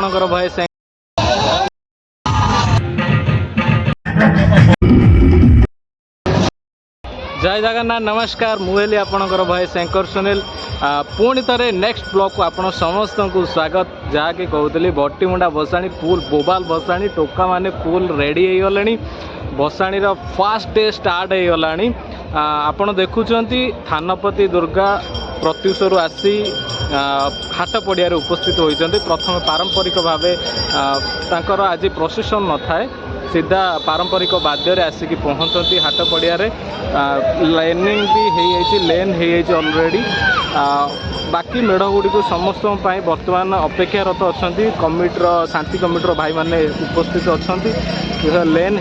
आपणकर भाई जय जगन्नाथ नमस्कार मुझे आपणकर भाई शंकर सुनील पुणी थे नेक्स्ट ब्लॉग को आपण समस्त को स्वागत जहाँकि कहते बटीमुंडा भसाणी फुल बोबाल भसाणी टोका माने फुल रेडी हो गले भसाणी फास्ट डे स्टार्ट हो गला आपण देखुं थानपति दुर्गा प्रत्युषरू आसी हाट पड़िया उपस्थित होती प्रथम पारंपरिक भाव आज प्रोसेसन न थाए सीधा पारंपरिक वाद्य आसिक पहुँचती हाट पड़िया लेनिंग भी लेन ऑलरेडी बाकी मेढ़ गुड़ी को समस्त बर्तमान अपेक्षारत अच्छा कमिटर शांति कमिटर भाई माने उपस्थित अच्छा लेन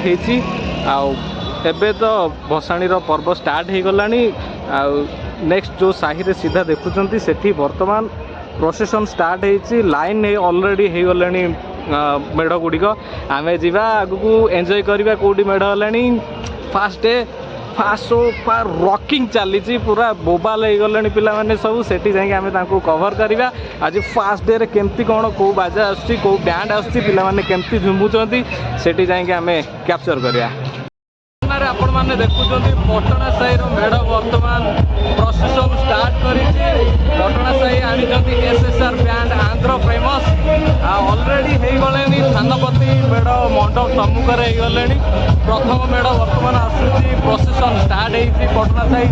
होबे तो भसाणी पर्व स्टार्ट हो गला नेक्स्ट जो साही रे सीधा देखुं से बर्तमान प्रोसेसन स्टार्ट हो लाइन ऑलरेडी हो गले मेढ़ गुड़िक आम जा आग को एंजॉय करवा कौटी मेढ़ है fast day fast show rocking चली पूरा बोबाल हो गले पे सब से आम कवर करवा आज फास्ट डे केमती कौन कौ बाजा आसुच्ची कौ बैंड आसुच्ची पिलामाने केमती झुमुचंती सेठी जाके आम कैप्चर करवा आपण मैंने देखुं पटना साही मेढ़ बर्तमान प्रोसेसन स्टार्ट कर पटना साही आनी SSR band Andhra famous already हो गले थानपति मेढ़ मंडप सम्मुख हो गले प्रथम मेढ़ बर्तमान आसूसी प्रोसेसन स्टार्ट हो पटना साही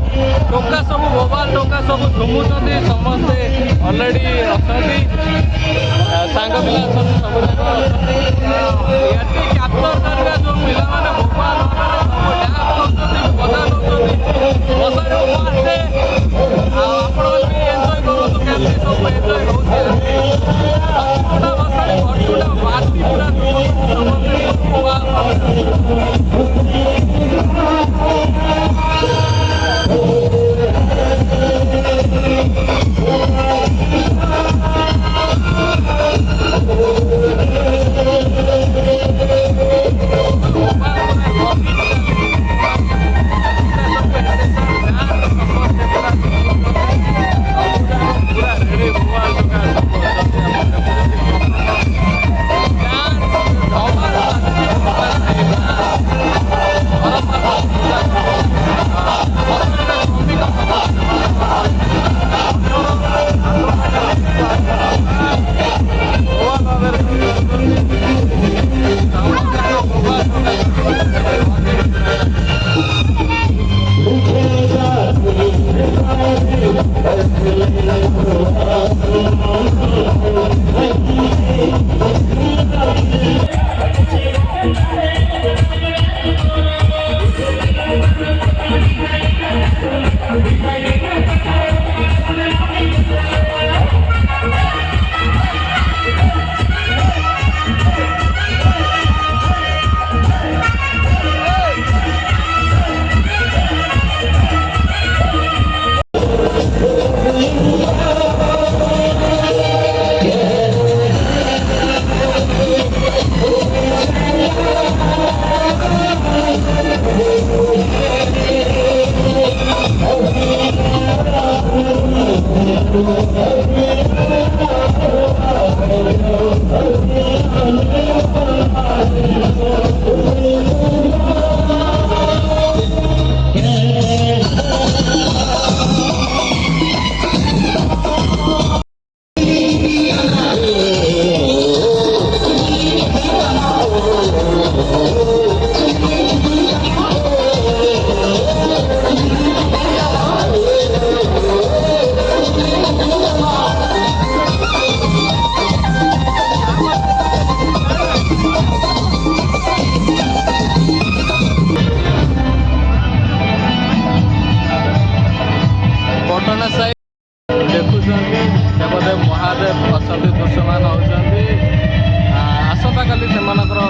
टोका सब बोबाल टोका सब झुमुचंती समस्ते ऑलरेडी अच्छा सांग पिला सब कैप्चर करवा जो पिला बोबाल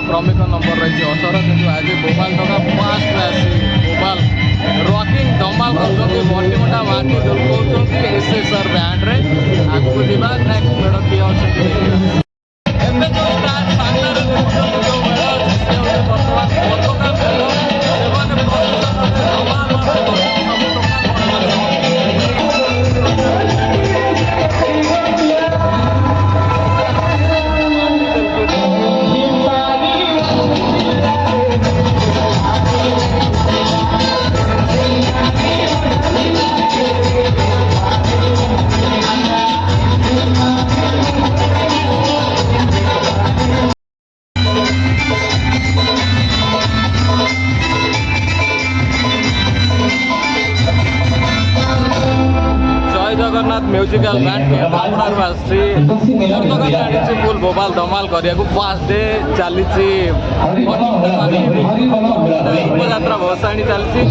क्रमिक नंबर रही 18 किंतु आज बोबाल टका फास्ट आसी बोबाल रॉकिंग धमाल कर बटीमुंडा माटी दुर्ग एसएसआर बैंड रे आगू जा नेक्स्ट मेढ़ किए अच्छा जगन्नाथ म्यूजिकल बैंड केन्द्रापड़ारू आसी गतकाली आनी फुल बोबाल धमाल करिया फास्ट डे चली शोभायात्रा भसाणी चलती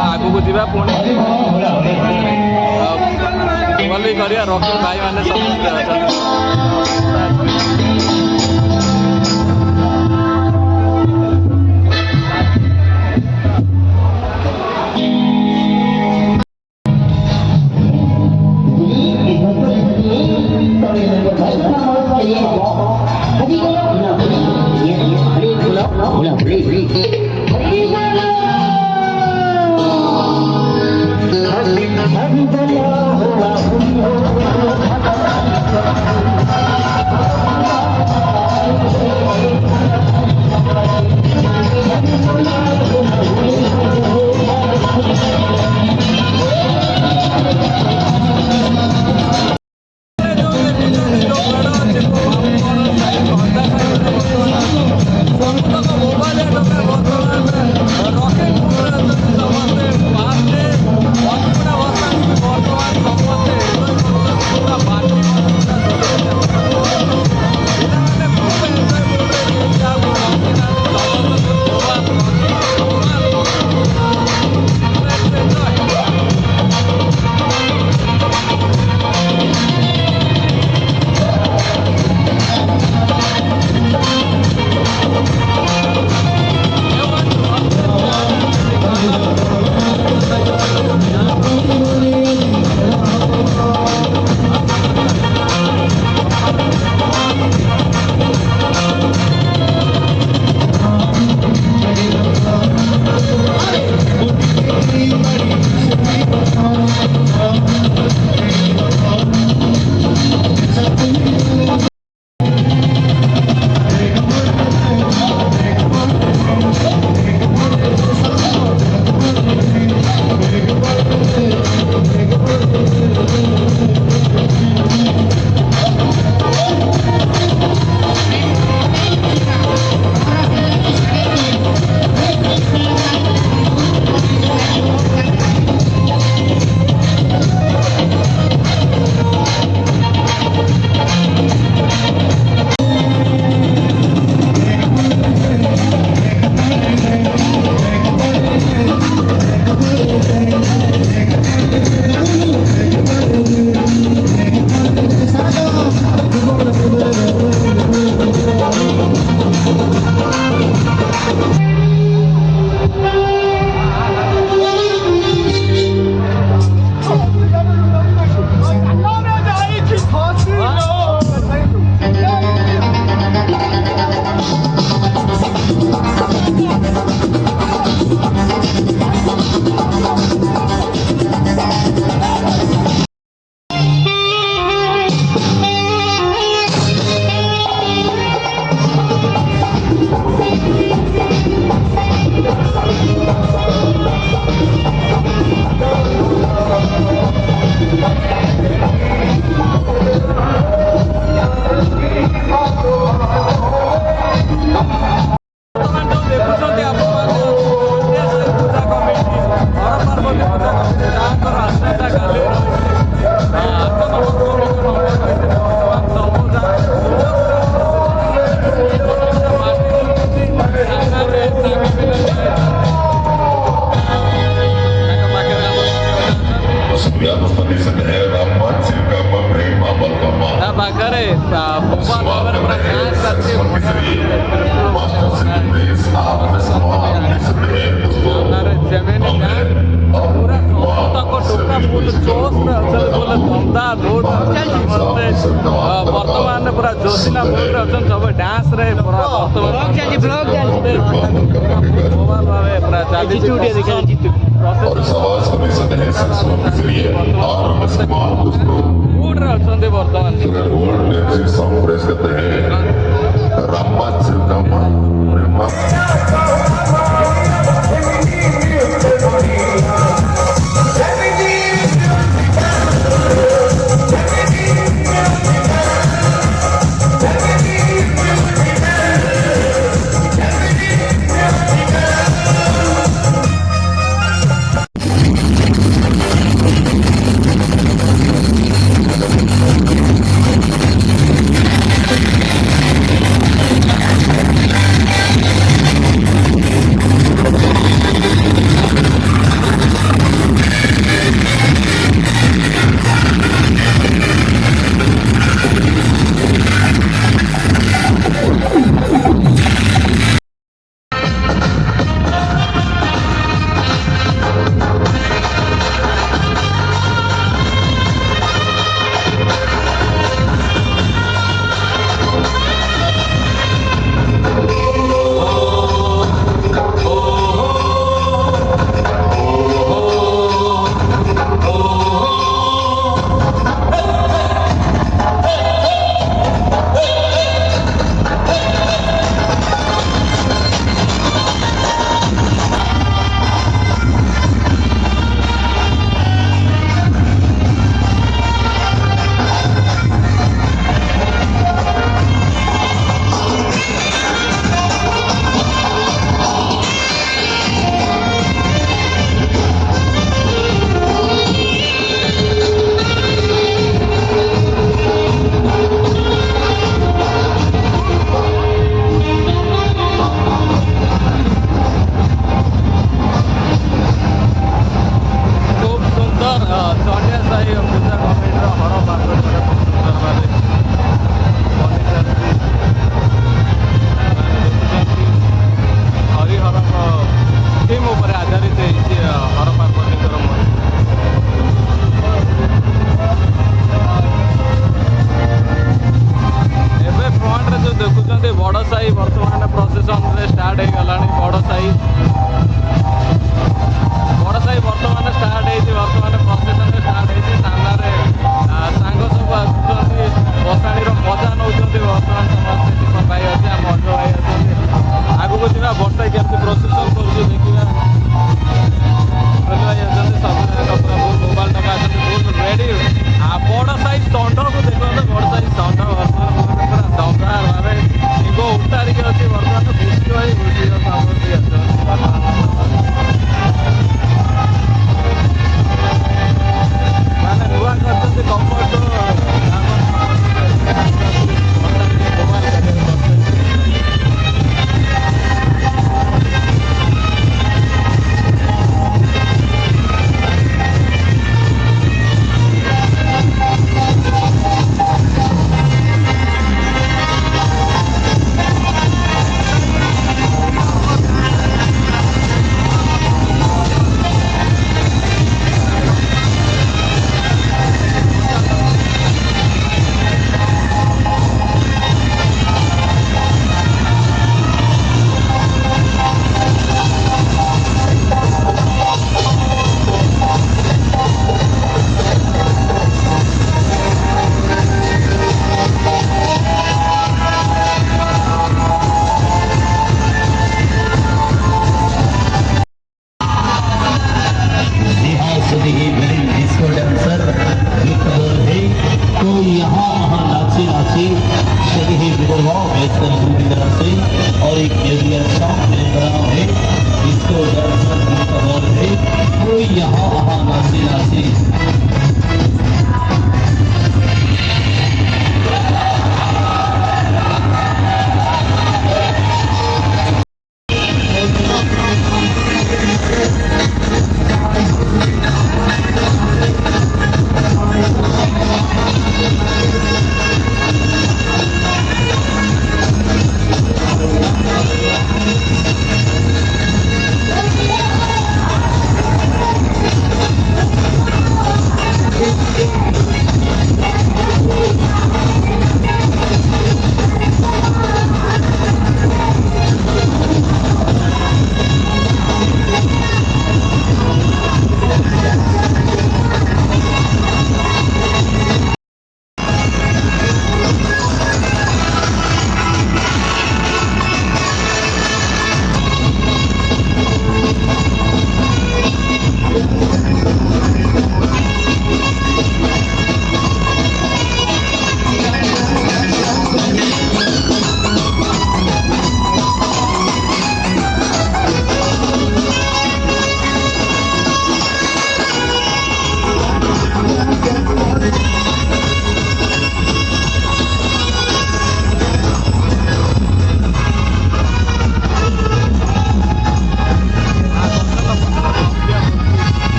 आगू को जीवा पुणी भली करिया रॉकिंग भाई मैंने समस्त बर्तमान पूरा जोशीला मूड अच्छा सब डांस रे पूरा पूरा चली मूड रे अच्छा बर्तमान बर्तमान प्रोसेसन स्टार्ट हो गला बड़ साई बर्तमान स्टार्ट हो बर्तमान प्रोसेसन स्टार्ट हो सामने सांग सब आसुच्च बसाणी मजा नौ बर्तमान समस्त दीपक भाई अच्छे आम अजय भाई अच्छे आगू जा बर्षा केमती प्रोसेसन कर देखा भाई अच्छे सब पूरा फुल मोबाइल टका फुल रेडी बड़ साइज दंड को देखते बड़ साइज दंड बर्तमान पूरा दमदार भाव सिंह उतारिक अच्छी बर्तमान घुसी भाई घुसी समस्ती मैंने नुआ करते कम्फर्ट और एक एरिया शॉप में बना है इसको दरअसल खबर है कोई यहाँ वहाँ नाचे नाचे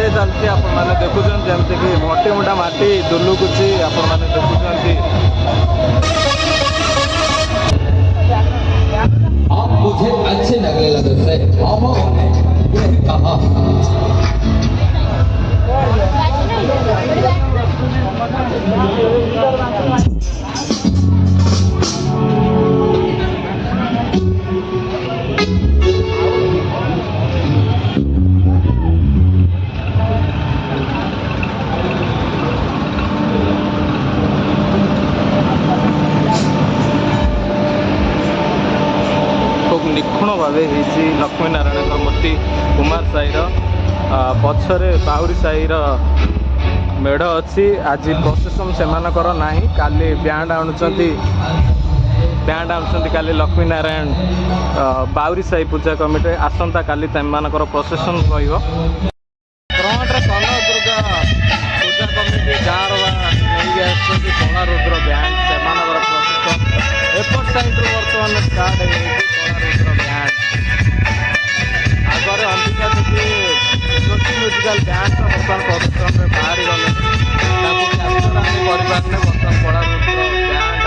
चलती आपण मैंने देखुं जमती कि मोटी मोटा माटी दुलुकुची आपण मैंने देखुं आप मुझे अच्छे लगने लगे थे निखुण भाव लक्ष्मी नारायण मूर्ति कुमार साईर पछरे बाहुरी साईर मेढ़ अच्छी आज प्रोसेसन से ना काली बैंड आणुंट काली लक्ष्मी नारायण बाहुरी साई पूजा कमिटी आसंता काली प्रोसेसन रहिबो फ्रंट सन दुर्गा पूजा कमिटी गाँव कला रुद्र बैंड से प्रोसेसन एपट साइड बर्तमान स्टार्ट कला रुद्र बैंड आगे अंबिका देवी म्यूजिकल बैंड बर्तमान प्रोसेसन में बाहरी गले बर्तमान कला रुद्र बैंड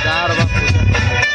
गाँव पूजा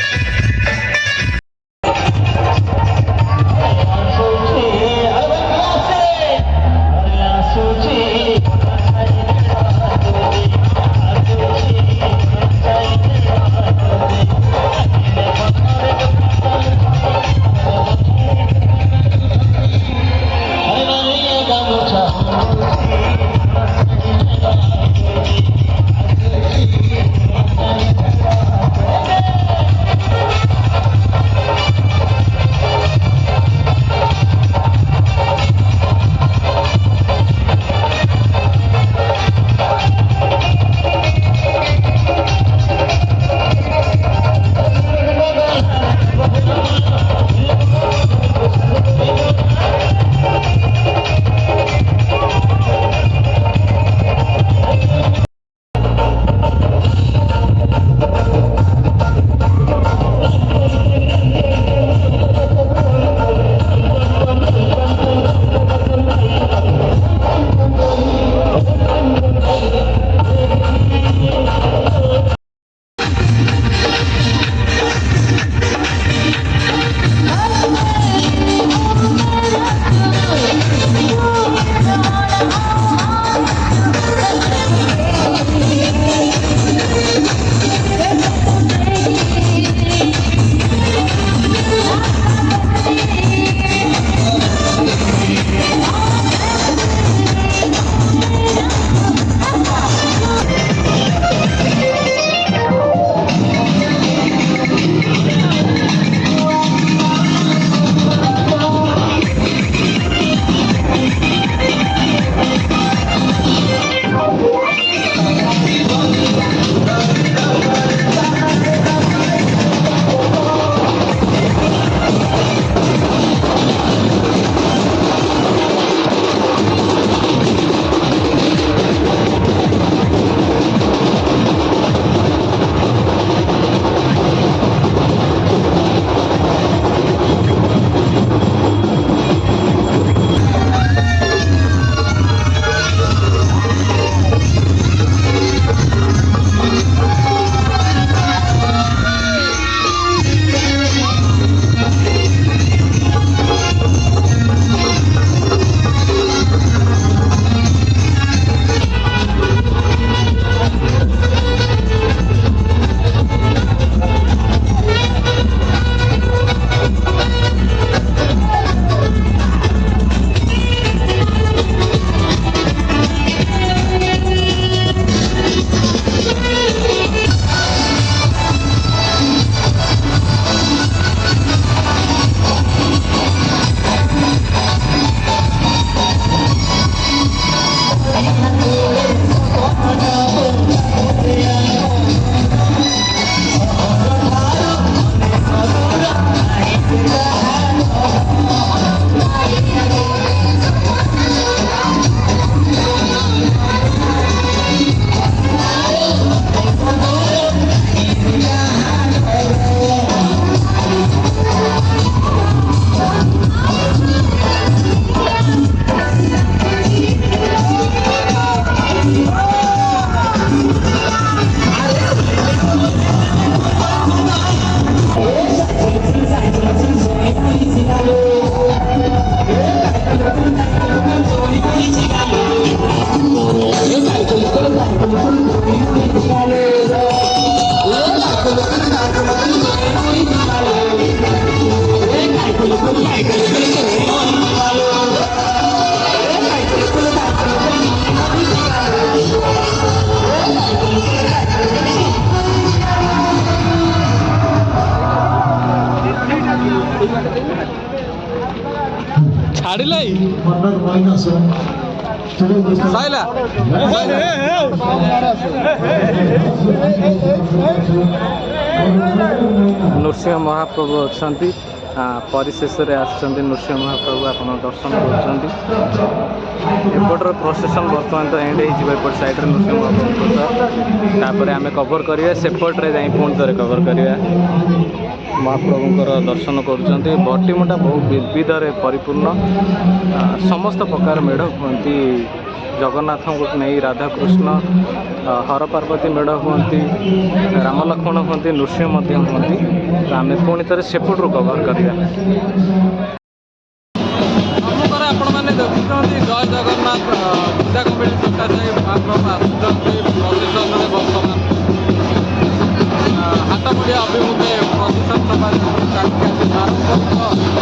ଛାଡ଼ିଲା ସଇଲା ନୃସିଂହ ମହାପ୍ରଭୁ ଅଛନ୍ତି ପରିଶେଷରେ ଆସିଛନ୍ତି ନୃସିଂହ ମହାପ୍ରଭୁ ଆପଣ ଦର୍ଶନ କରୁଛନ୍ତି ଏପଟର ପ୍ରୋସେସନ୍ ବର୍ତ୍ତମାନ ତ ଏଣ୍ଡ ହେଇଯିବ ଏପଟ ସାଇଡ଼୍ରେ ନୃସିଂହ ମହାପ୍ରଭୁଙ୍କ ତାପରେ ଆମେ କଭର୍ କରିବା ସେପଟରେ ଯାଇ ପୁଣି ଥରେ କଭର୍ କରିବା ମହାପ୍ରଭୁଙ୍କର ଦର୍ଶନ କରୁଛନ୍ତି ବଟିମୁଣ୍ଡା ବହୁ ବିବିଧରେ ପରିପୂର୍ଣ୍ଣ ସମସ୍ତ ପ୍ରକାର ମେଢ଼ ହୁଅନ୍ତି ଜଗନ୍ନାଥଙ୍କୁ ନେଇ ରାଧାକୃଷ୍ଣ ହର ପାର୍ବତୀ ମେଢ଼ ହୁଅନ୍ତି ରାମ ଲକ୍ଷ୍ମଣ ହୁଅନ୍ତି ନୃସିଂହ ମଧ୍ୟ ହୁଅନ୍ତି ତ ଆମେ ପୁଣି ଥରେ ସେପଟରୁ କଭର୍ କରିବା ସମ୍ମୁଖରେ ଆପଣମାନେ ଦେଖୁଛନ୍ତି ଜୟ ଜଗନ୍ନାଥ ପୂଜା କମିଟି ସକାଶେ ମହାପ୍ରଭୁ ଆସୁଛନ୍ତି ପ୍ରସେସନରେ ବର୍ତ୍ତମାନ ହାଟପଡ଼ିଆ ଅଭିମୁଖେ ପ୍ରସେସନ ସଭାରେ ଚାଲିଛି ପାରମ୍ପରିକ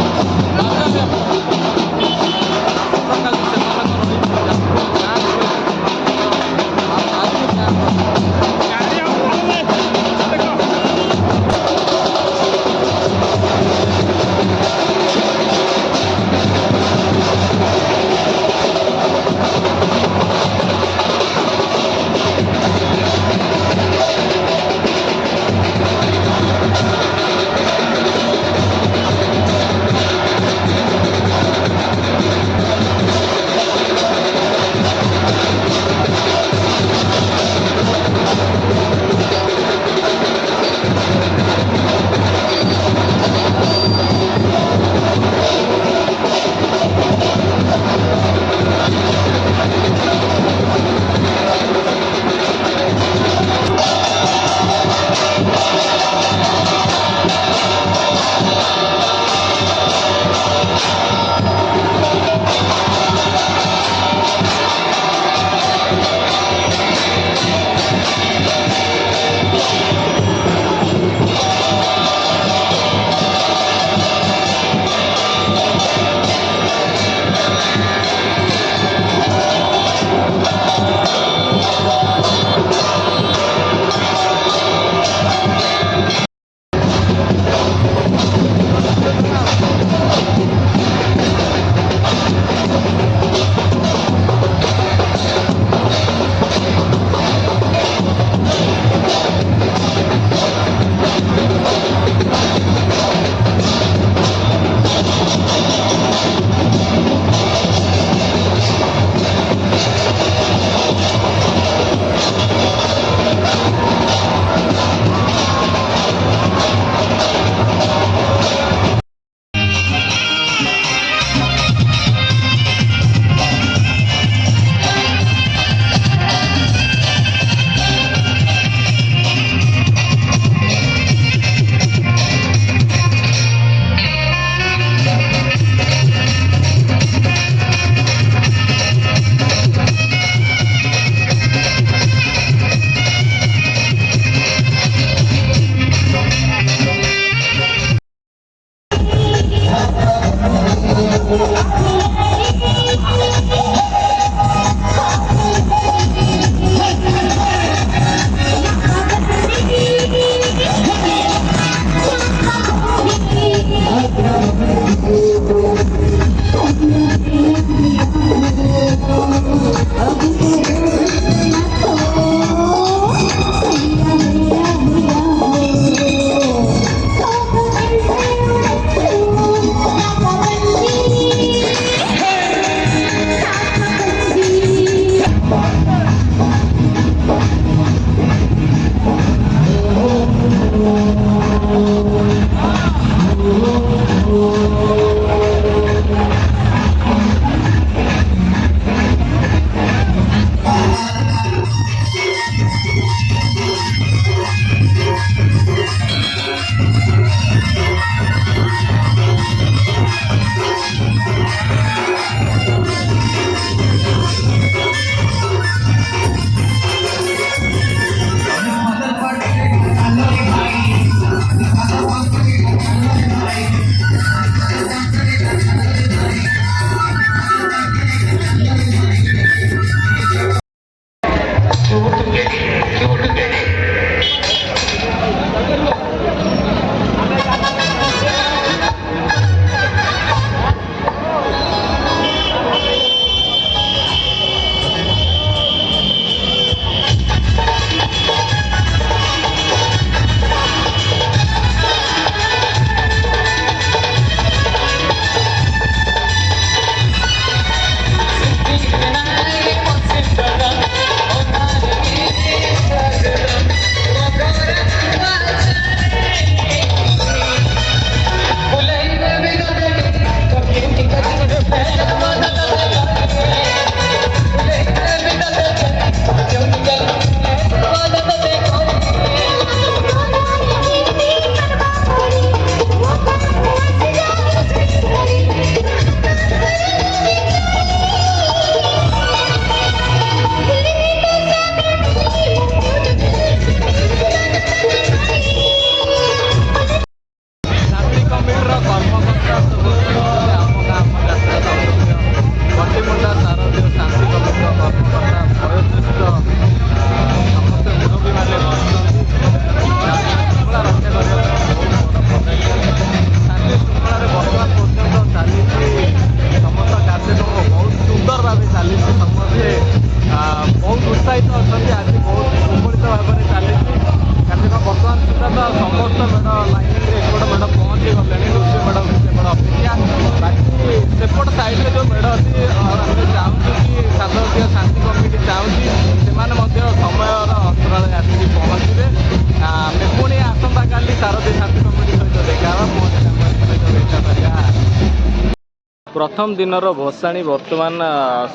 प्रथम दिनर भसाणी बर्तमान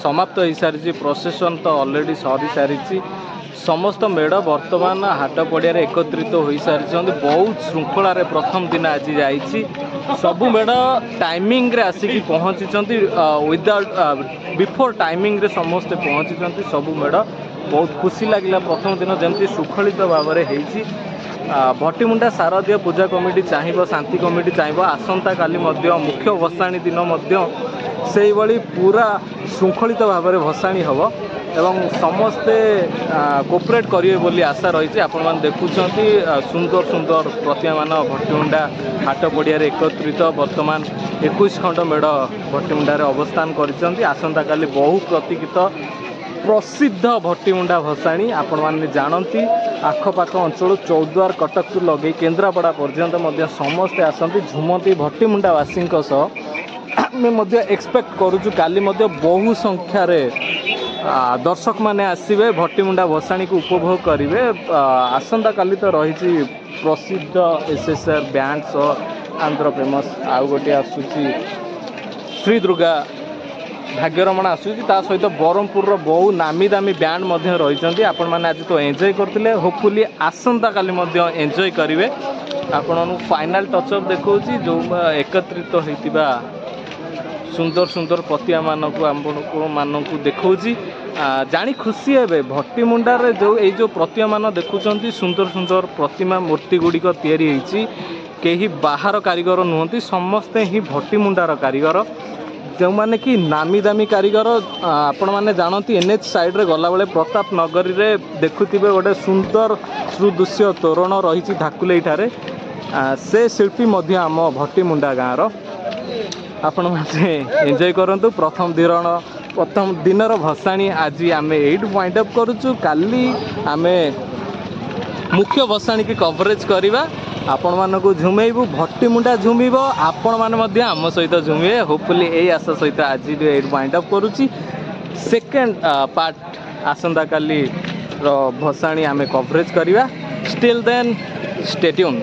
समाप्त हो सारी प्रोसेसन तो ऑलरेडी सरी सारी समस्त मेढ़ बर्तमान हाट पड़िया एकत्रित हो सारी बहुत श्रृंखला प्रथम दिन आज जाइए सबु मेढ़ टाइमिंग रे आसिकी पहुँची विदाउट बिफोर टाइमिंग रे समस्ते पहुँची सबु मेढ़ बहुत खुशी लगे प्रथम दिन जमी सुखलित भाव में भट्टीमुंडा शारदीय पूजा कमिटी चाहिए शांति कमिटी चाहिए आसंता काली मुख्य भसाणी दिन से पूरा श्रृंखलित भाव में भसाणी हम एवं समस्ते कोऑपरेट करिए बोली आशा रही आपण मैंने देखुं सुंदर सुंदर प्रतिमा मान भट्टीमुंडा हाट पड़िया एकत्रित वर्तमान 21 खंड मेढ़ भट्टीमुंडा अवस्थान कर आसंता काली बहु प्रतीक्षित प्रसिद्ध भट्टीमुंडा भसाणी आपण मैंने जानती आखपाख अंचल चौद्वार कटक टू लगे केन्द्रापड़ा पर्यंत समस्ते आसती झुमती भट्टीमुंडावासी आम एक्सपेक्ट करुचु काली बहु संख्यार दर्शक मैंने आसवे भट्टीमुंडा भसाणी को उपभोग करेंगे आसंता काली तो रही प्रसिद्ध एसएसआर बैंड सह आंध्र फेमस आउ गोटे आसूची श्री दुर्गा भाग्यरमण आसूची सहित ब्रह्मपुर बहु नामी दामी बैंड रही आपण मैंने आज तो एंजॉय करते होपफुली आसंता काली एंजॉय करेंगे आपण फाइनल टचअप देखा जो एकत्रित होता सुंदर सुंदर प्रतिमा मानक देखा जानी खुशी है भट्टीमुंडार जो प्रतिमा मान देखुं सुंदर सुंदर प्रतिमा मूर्ति गुड़िक कहीं बाहर कारीगर नुहति समस्ते ही भट्टीमुंडार कारीगर जो मैंने कि नामी दामी कारीगर आपण मैंने जानती NH साइड रे गला बेले प्रताप नगरी रे देखुथिबे गोटे सुंदर सुदृश्य तोरण रही धाकुले से शिल्पी मध्य आम भट्टीमुंडा गाँव आपण मैंने एंजॉय करंतु प्रथम दिनर भसाणी आज आम एट वाइंड अप करुचु काली आमे मुख्य भसाणी की कवरेज करवा आपण मानक झुमेबू भट्टीमुंडा झुमिब आपण मैंने आम सहित झुमिबे होपफुली यही आशा सहित आज एट वाइंड अप करुच्ची सेकेंड पार्ट आसंता काली भसाणी आम कवरेज करवा still then stay tune.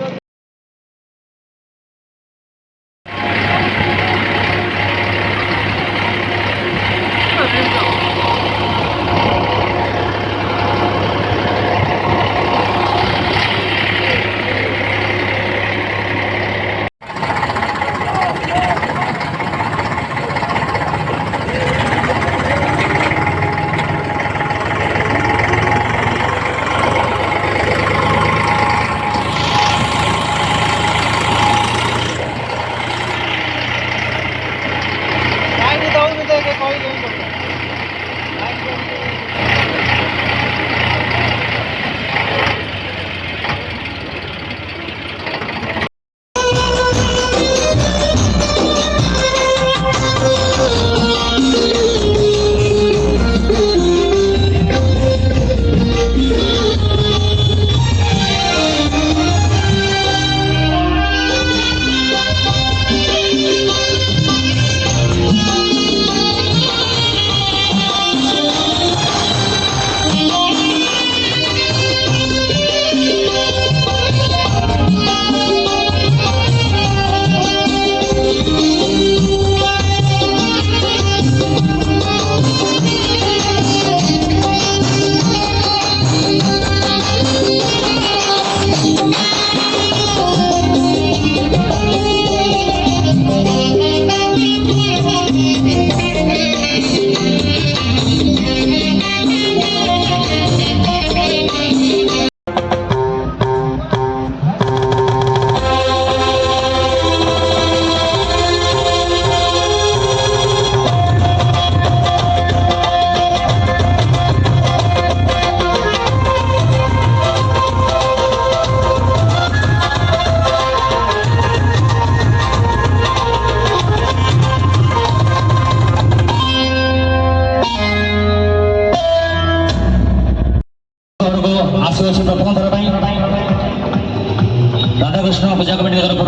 Radhakrishna Puja committee तरफ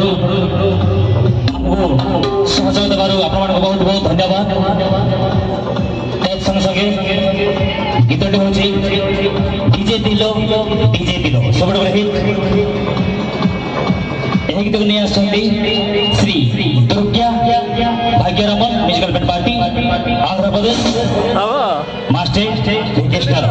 सहयोग देवर आप बहुत बहुत धन्यवाद। संगे संगे गीतटी हूँ डीजे दिलो सब हिट गीत को नहीं आसुंदी Shri Durga Bhagyaraman musical band party Andhra Pradesh master orchestra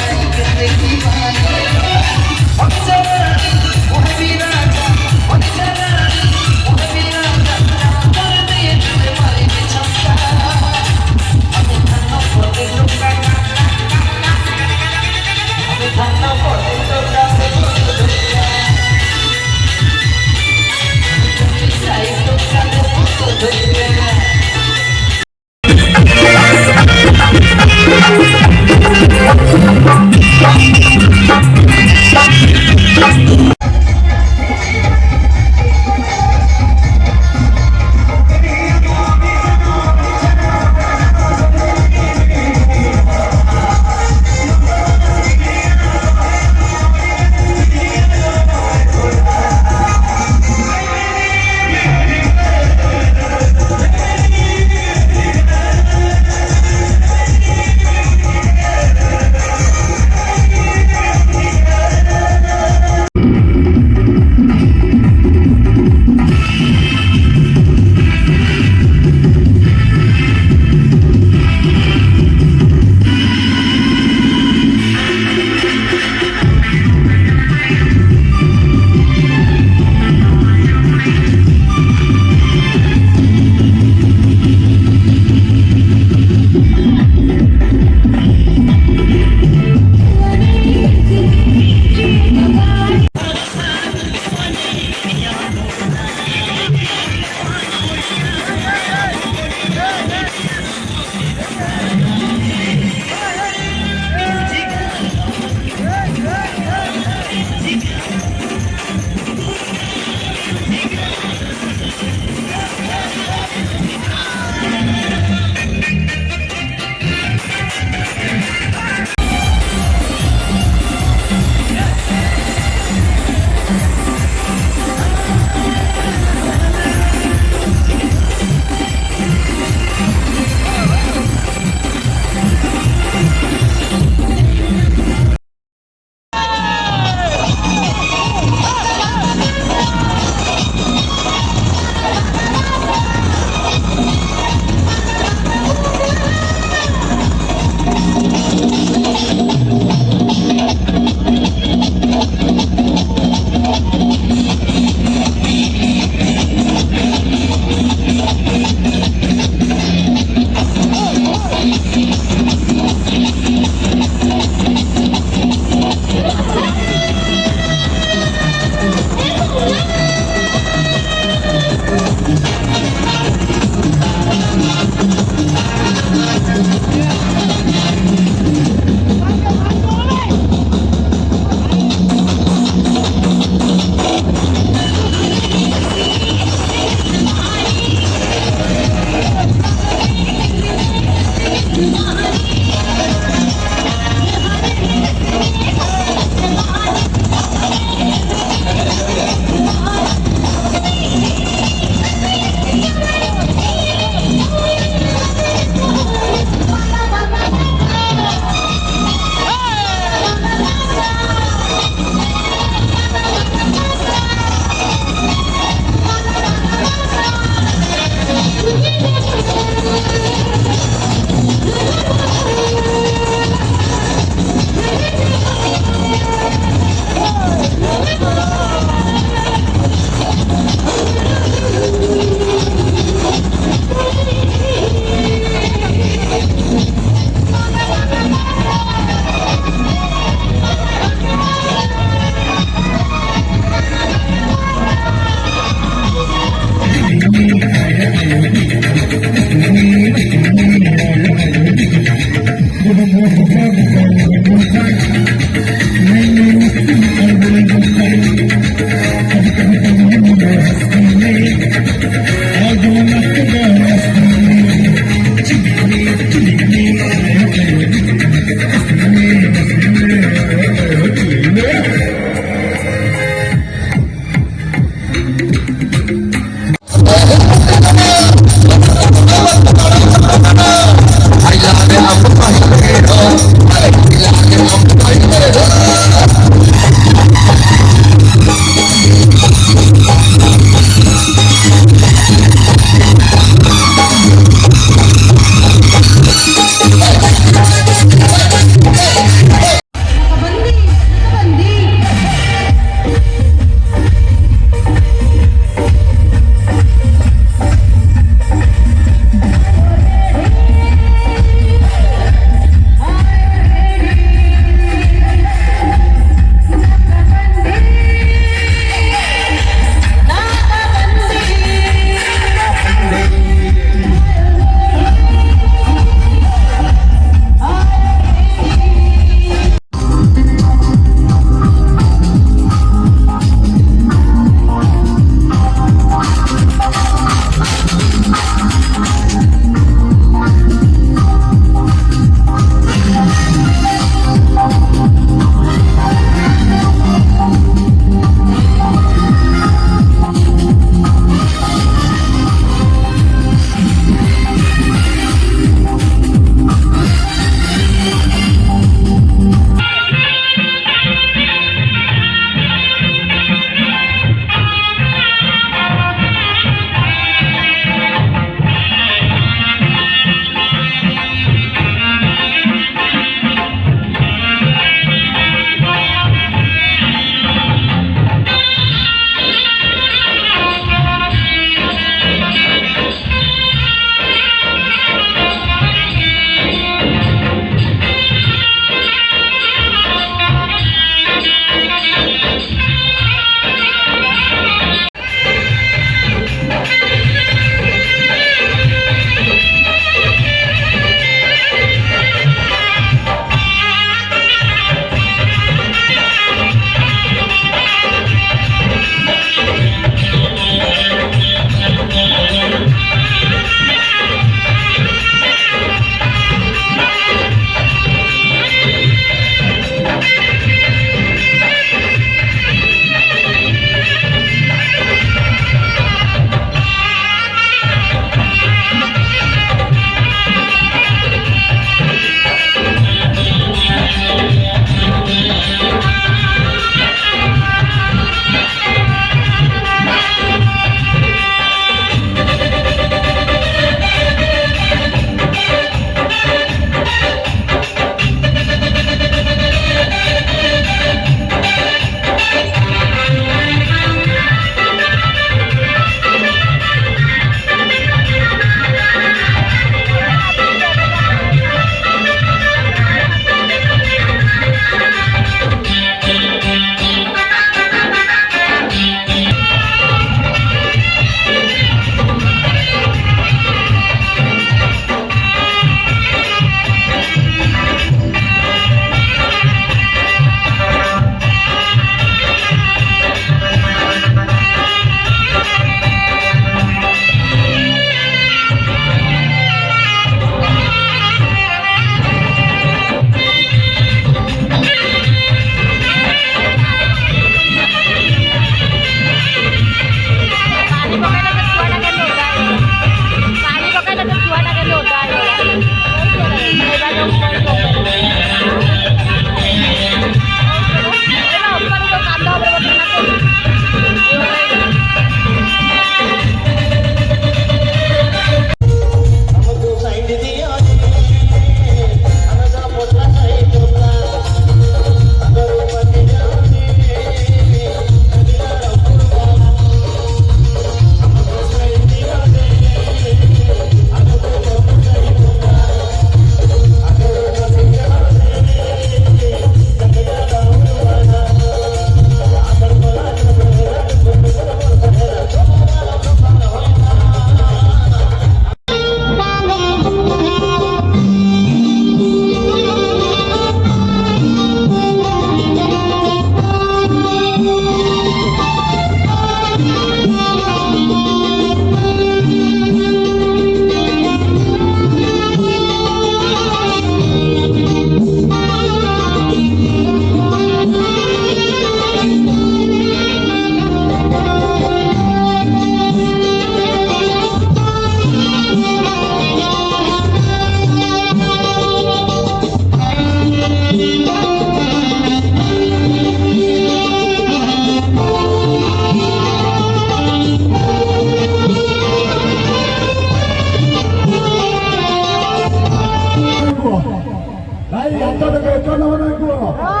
ହାତ ଦେଖେ ଏକାନବ ନାଇଁ କୁହ